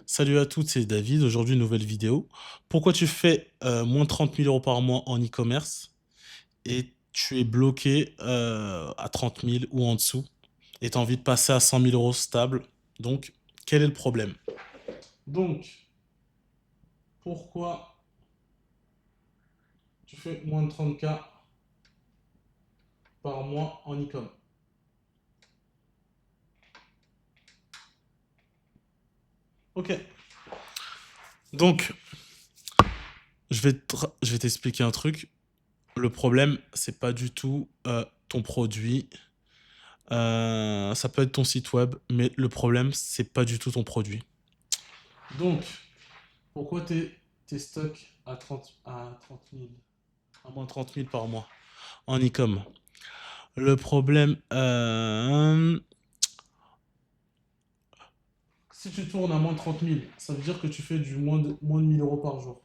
Salut à toutes, c'est David. Aujourd'hui, nouvelle vidéo. Pourquoi tu fais moins de 30 000 euros par mois en e-commerce et tu es bloqué à 30 000 ou en dessous et tu as envie de passer à 100 000 euros stable? Donc, quel est le problème? Donc, pourquoi tu fais moins de 30K par mois en e-com? Ok. Donc, je vais t'expliquer un truc. Le problème, c'est pas du tout ton produit. Ça peut être ton site web, mais le problème, c'est pas du tout ton produit. Donc, pourquoi t'es stock à 30 000, à moins de 30 000 par mois en e-com? Le problème, si tu tournes à moins de 30 000, ça veut dire que tu fais du moins de 1000 euros par jour.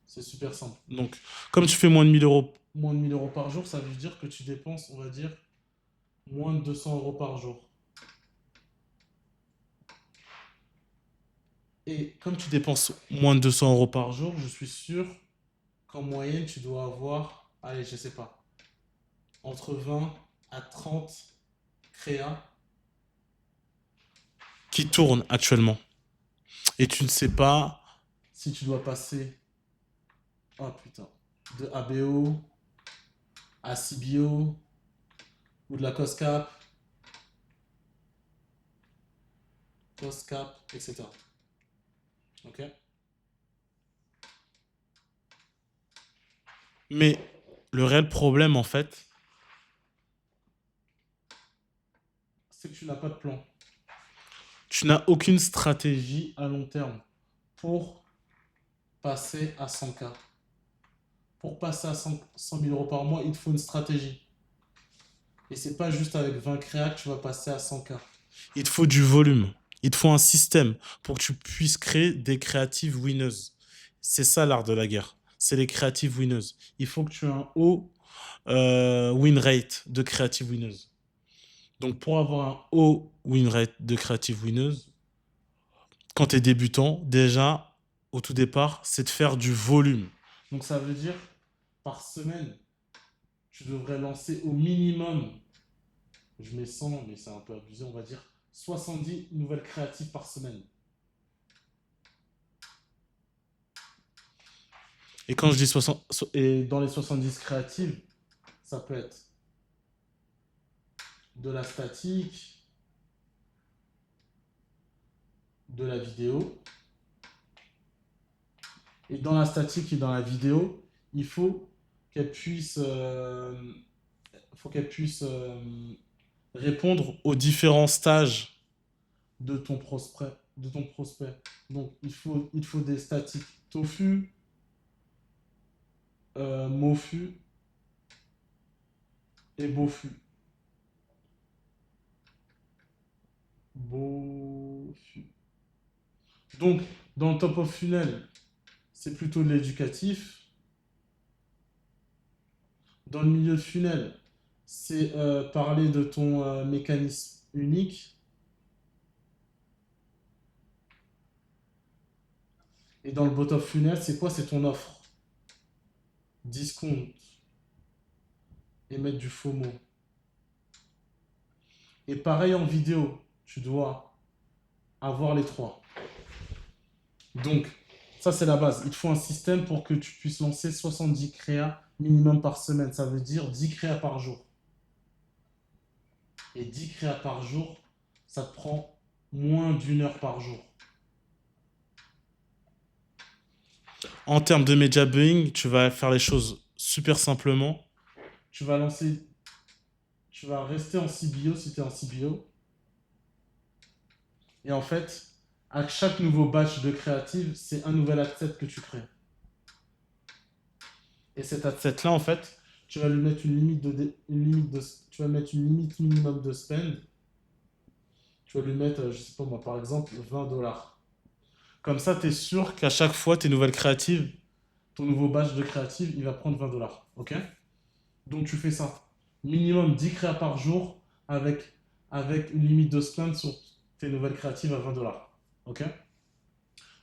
C'est super simple. Donc, comme tu fais moins de 1000 euros par jour, ça veut dire que tu dépenses, on va dire, moins de 200 euros par jour. Et comme tu dépenses moins de 200 euros par jour, je suis sûr qu'en moyenne, tu dois avoir, allez, je sais pas, entre 20 à 30 créas qui tournent actuellement. Et tu ne sais pas si tu dois passer, oh putain, de ABO à CBO ou de la COSCAP, etc. Ok. Mais le réel problème, en fait, c'est que tu n'as pas de plan. Tu n'as aucune stratégie à long terme pour passer à 100K. Pour passer à 100 000 euros par mois, il te faut une stratégie. Et c'est pas juste avec 20 créas que tu vas passer à 100K. Il te faut du volume. Il te faut un système pour que tu puisses créer des créatives winners. C'est ça l'art de la guerre. C'est les créatives winners. Il faut que tu aies un haut win rate de creative winners. Donc pour avoir un haut win rate de creative winners, quand tu es débutant, déjà, au tout départ, c'est de faire du volume. Donc ça veut dire, par semaine, tu devrais lancer au minimum, je mets 100, mais c'est un peu abusé, on va dire 70 nouvelles créatives par semaine. Et quand je dis 60, et dans les 70 créatives, ça peut être de la statique, de la vidéo. Et dans la statique et dans la vidéo, il faut qu'elle puisse, répondre aux différents stages de ton prospect. Donc, il te faut des statiques tofu, mofu et bofu. Bofu. Donc, dans le top of funnel, c'est plutôt de l'éducatif. Dans le milieu de funnel, c'est parler de ton mécanisme unique. Et dans le bottom of funnel, c'est quoi? C'est ton offre. Discount et mettre du faux mot. Et pareil en vidéo, tu dois avoir les trois. Donc, ça c'est la base. Il te faut un système pour que tu puisses lancer 70 créas minimum par semaine. Ça veut dire 10 créas par jour. Et 10 créas par jour, ça te prend moins d'une heure par jour. En termes de media buying, tu vas faire les choses super simplement. Tu vas lancer, tu vas rester en CBO si tu es en CBO. Et en fait, à chaque nouveau batch de créative, c'est un nouvel asset que tu crées. Et cet asset-là, en fait, tu vas lui mettre tu vas mettre une limite minimum de spend. Tu vas lui mettre, je sais pas moi, par exemple, 20 dollars. Comme ça, tu es sûr qu'à chaque fois, tes nouvelles créatives, ton nouveau batch de créative, il va prendre 20 dollars. Ok? Donc, tu fais ça. Minimum 10 créas par jour avec une limite de spend sur tes nouvelles créatives à 20 dollars. OK?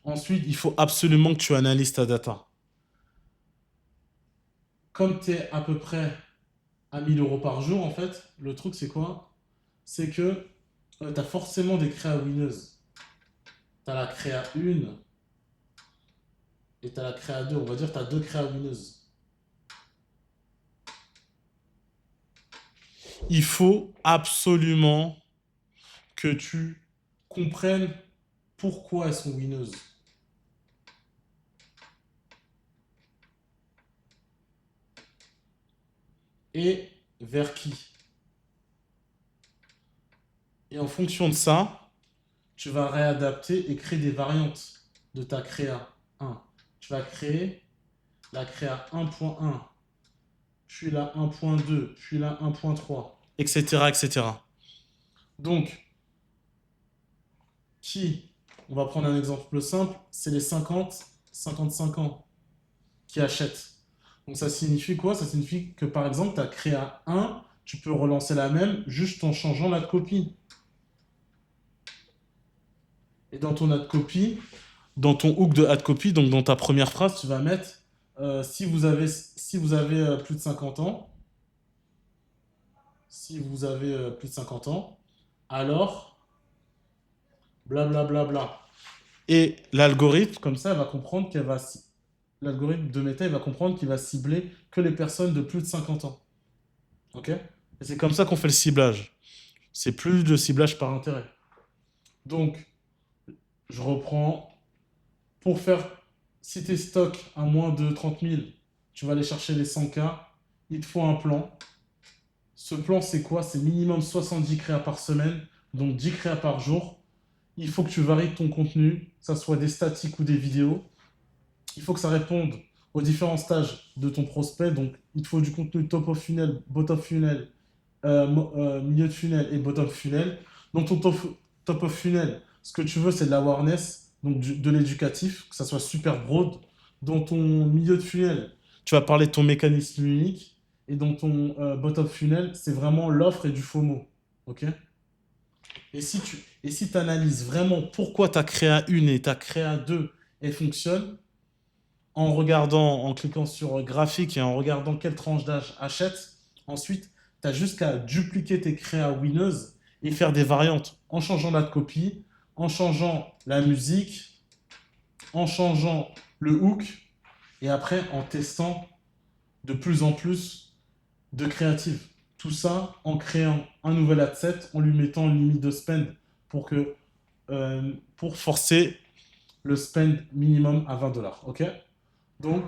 Ensuite, il faut absolument que tu analyses ta data. Comme tu es à peu près à 1000 euros par jour, en fait, le truc, c'est quoi? C'est que tu as forcément des créas winneuses. Tu as la créa 1 et tu as la créa 2. On va dire que tu as deux créas winneuses. Il faut absolument que tu comprennes pourquoi elles sont winneuses. Et vers qui. Et en fonction de ça, tu vas réadapter et créer des variantes de ta créa 1. Tu vas créer la créa 1.1, puis la 1.2, puis la 1.3, etc., etc. Donc, on va prendre un exemple simple, c'est les 50-55 ans qui achètent. Donc ça signifie quoi? Ça signifie que par exemple, tu as créa 1, tu peux relancer la même juste en changeant la copie. Et dans ton add copy, dans ton hook de add copy, donc dans ta première phrase, tu vas mettre si vous avez plus de 50 ans, alors blablabla. Bla, bla, bla. Et l'algorithme, comme ça, l'algorithme de Meta, il va comprendre qu'il va cibler que les personnes de plus de 50 ans. Ok? Et c'est comme ça qu'on fait le ciblage. C'est plus de ciblage par intérêt. Donc, je reprends. Pour faire, si tes stocks à moins de 30 000, tu vas aller chercher les 100K, il te faut un plan. Ce plan, c'est quoi? C'est minimum 70 créas par semaine, donc 10 créas par jour. Il faut que tu varies ton contenu, que ce soit des statiques ou des vidéos. Il faut que ça réponde aux différents stages de ton prospect. Donc, il te faut du contenu top of funnel, bottom of funnel, milieu de funnel et bottom of funnel. Dans ton top of funnel, ce que tu veux, c'est de l'awareness, donc de l'éducatif, que ça soit super broad. Dans ton milieu de funnel, tu vas parler de ton mécanisme unique. Et dans ton bottom funnel, c'est vraiment l'offre et du FOMO. OK? Et si tu analyses vraiment pourquoi ta créa 1 et ta créa 2 elles fonctionnent, en regardant, en cliquant sur graphique et en regardant quelle tranche d'âge achète, ensuite, tu as juste qu'à dupliquer tes créas winneuses et faire des variantes en changeant la copie, en changeant la musique, en changeant le hook et après en testant de plus en plus de créatives. Tout ça en créant un nouvel ad set, en lui mettant une limite de spend pour forcer le spend minimum à 20 dollars. OK? Donc,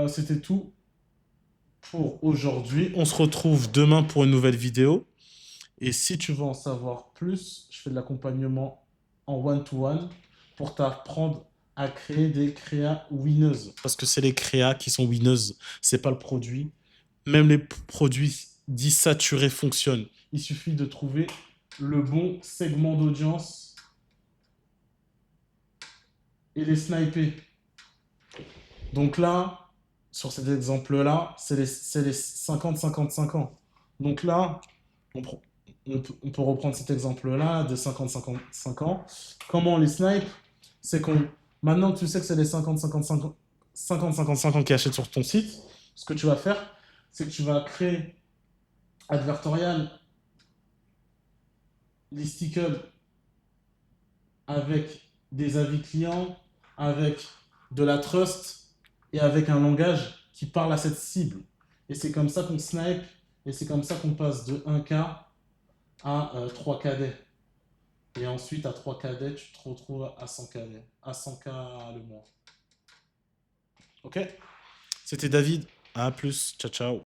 c'était tout pour aujourd'hui. On se retrouve demain pour une nouvelle vidéo. Et si tu veux en savoir plus, je fais de l'accompagnement en one-to-one pour t'apprendre à créer des créas winneuses. Parce que c'est les créas qui sont winneuses, c'est pas le produit. Même les produits dits saturés fonctionnent. Il suffit de trouver le bon segment d'audience et les sniper. Donc là, sur cet exemple-là, c'est les 50-55 ans. Donc là, on, on peut reprendre cet exemple-là de 50-55 ans. Comment on les snipe? C'est qu'on, maintenant que tu sais que c'est les 50-55 ans qui achètent sur ton site, ce que tu vas faire, c'est que tu vas créer advertorial, listicle avec des avis clients, avec de la trust et avec un langage qui parle à cette cible. Et c'est comme ça qu'on snipe et c'est comme ça qu'on passe de 1K à 3 KD. Et ensuite, à 3 KD, tu te retrouves à 100 KD, à 100K le mois. Ok? C'était David. À plus. Ciao, ciao.